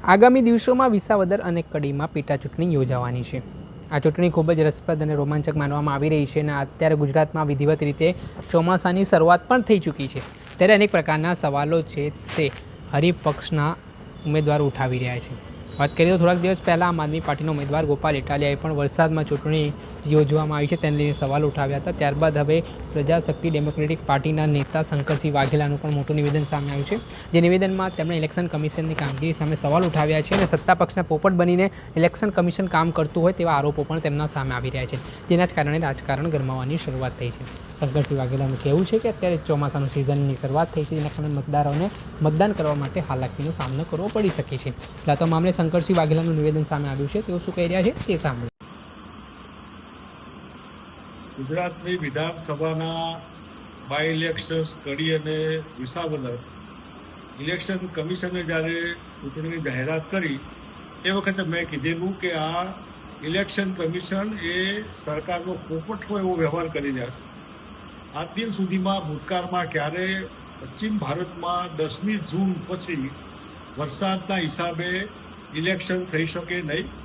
આગામી દિવસોમાં વિસાવદર અને કડીમાં પેટા ચૂંટણી યોજાવાની છે। આ ચૂંટણી ખૂબ જ રસપ્રદ અને રોમાંચક માનવામાં આવી રહી છે અને અત્યારે ગુજરાતમાં વિધિવત રીતે ચોમાસાની શરૂઆત પણ થઈ ચૂકી છે। ત્યારે અનેક પ્રકારના સવાલો છે તે હરીફ પક્ષના ઉમેદવારો ઉઠાવી રહ્યા છે। વાત કરીએ તો થોડાક દિવસ પહેલાં આમ આદમી પાર્ટીના ઉમેદવાર ગોપાલ ઇટાલિયાએ પણ વરસાદમાં ચૂંટણી યોજવામાં આવી છે તેને લઈને સવાલ ઉઠાવ્યા હતા। ત્યારબાદ હવે પ્રજાશક્તિ ડેમોક્રેટિક પાર્ટીના નેતા શંકરસિંહ વાઘેલાનું પણ મોટું નિવેદન સામે આવ્યું છે, જે નિવેદનમાં તેમણે ઇલેક્શન કમિશનની કામગીરી સામે સવાલ ઉઠાવ્યા છે અને સત્તા પક્ષના પોપટ બનીને ઇલેક્શન કમિશન કામ કરતું હોય તેવા આરોપો પણ તેમના સામે આવી રહ્યા છે, જેના જ કારણે રાજકારણ ગરમાવાની શરૂઆત થઈ છે। શંકરસિંહ વાઘેલાનું કહેવું છે કે અત્યારે ચોમાસાનું સિઝનની શરૂઆત થઈ છે, જેના કારણે મતદારોને મતદાન કરવા માટે હાલાકીનો સામનો કરવો પડી શકે છે। એટલે આ મામલે શંકરસિંહ વાઘેલાનું નિવેદન સામે આવ્યું છે, તેઓ શું કહી રહ્યા છે તે સાંભળો। ગુજરાતની વિધાનસભાના બાય ઇલેક્શન્સ કડી અને વિસાવદર ઇલેક્શન કમિશને જ્યારે ચૂંટણીની જાહેરાત કરી એ વખતે મેં કીધેલું કે આ ઇલેક્શન કમિશન એ સરકારનો પોપટ હોય એવો વ્યવહાર કરી રહ્યા છે। આજ દિન સુધીમાં ભૂતકાળમાં ક્યારે પશ્ચિમ ભારતમાં 10મી જૂન પછી વરસાદના હિસાબે ઇલેક્શન થઈ શકે નહીં।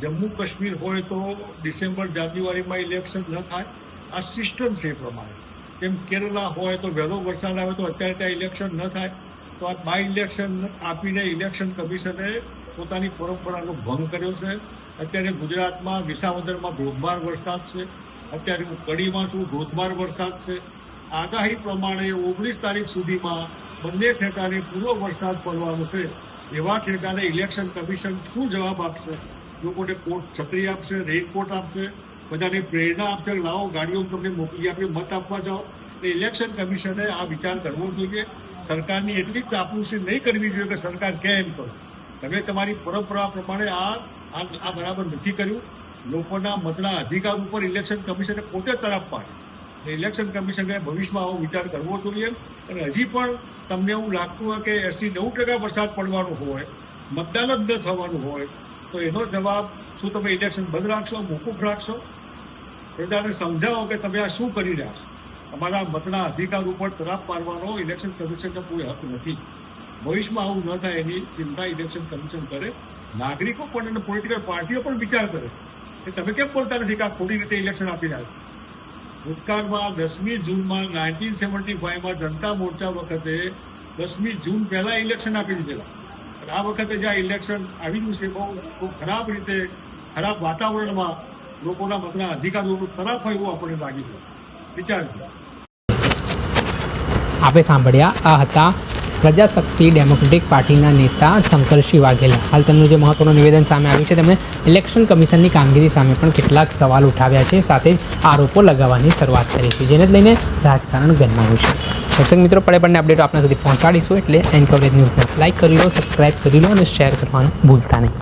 જમ્મુ કાશ્મીર હોય તો ડિસેમ્બર જાન્યુઆરીમાં ઇલેક્શન ન થાય, આ સિસ્ટમ છે એ પ્રમાણે। કેમ કેરલા હોય તો વહેલો વરસાદ આવે તો અત્યારે ત્યાં ઇલેક્શન ન થાય, તો આ બાય ઇલેક્શન આપીને ઇલેક્શન કમિશને પોતાની પરંપરાનો ભંગ કર્યો છે। અત્યારે ગુજરાતમાં વિસાવદરમાં ધોધમાર વરસાદ છે, અત્યારે હું કડીમાં છું, ધોધમાર વરસાદ છે। આગાહી પ્રમાણે 19 તારીખ સુધીમાં બંને ઠેકાણે પૂરો વરસાદ પડવાનો છે। એવા ઠેકાણે ઇલેક્શન કમિશન શું જવાબ આપશે? લોકોને કોટ છત્રી આપશે, રેઇનકોટ આપશે, બધાને પ્રેરણા આપશે, લાવો ગાડીઓ તમને મોકલી આપી મત આપવા જાઓ? એટલે ઇલેક્શન કમિશને આ વિચાર કરવો જોઈએ। સરકારની એટલી ચાપલુસી નહીં કરવી જોઈએ કે સરકાર કેમ કરો, તમે તમારી પરંપરા પ્રમાણે આ બરાબર નથી કર્યું। લોકોના મતના અધિકાર ઉપર ઇલેક્શન કમિશને પોતે તરફ પાડે। ઇલેક્શન કમિશને ભવિષ્યમાં આવો વિચાર કરવો જોઈએ। અને હજી પણ તમને એવું લાગતું હોય કે 80-90% વરસાદ પડવાનો હોય, મતદાન જ ન થવાનું હોય, તો એનો જવાબ શું તમે ઇલેક્શન બંધ રાખશો, મોકૂફ રાખશો? પ્રજાને સમજાવો કે તમે આ શું કરી રહ્યા છો। અમારા મતના અધિકાર ઉપર તરાપ પાડવાનો ઇલેક્શન કમિશનનો કોઈ હક નથી। ભવિષ્યમાં આવું ન થાય એની ચિંતા ઇલેક્શન કમિશન કરે। નાગરિકો પણ અને પોલિટિકલ પાર્ટીઓ પણ વિચાર કરે કે તમે કેમ બોલતા નથી કે આ ખોટી રીતે ઇલેક્શન આપી રહ્યા છો। ભૂતકાળમાં 10મી જૂનમાં 1975માં જનતા મોરચા વખતે 10મી જૂન પહેલાં ઇલેક્શન આપી દીધેલા। આ વખતે જ્યાં ઇલેક્શન આવી ગયું છે બહુ ખરાબ રીતે, ખરાબ વાતાવરણમાં લોકોના મતના અધિકારોનું તરફ હોય એવું આપણને લાગી રહ્યું। વિચારજો। આપે સાંભળ્યા, આ હતા પ્રજાશક્તિ ડેમોક્રેટિક પાર્ટીના નેતા શંકરસિંહ વાઘેલા। હાલ તેમનું જે મહત્વનું નિવેદન સામે આવ્યું છે, તેમણે ઇલેક્શન કમિશનની કામગીરી સામે પણ કેટલાક સવાલ ઉઠાવ્યા છે, સાથે જ આરોપો લગાવવાની શરૂઆત કરી છે, જેને લઈને રાજકારણ ગરમાયું છે। દર્શક મિત્રો, પડે અપડેટો આપણા સુધી પહોંચાડીશું, એટલે એન કવરેજ ન્યૂઝને લાઇક કરી લો, સબસ્ક્રાઇબ કરી લો અને શેર કરવાનું ભૂલતા નહીં।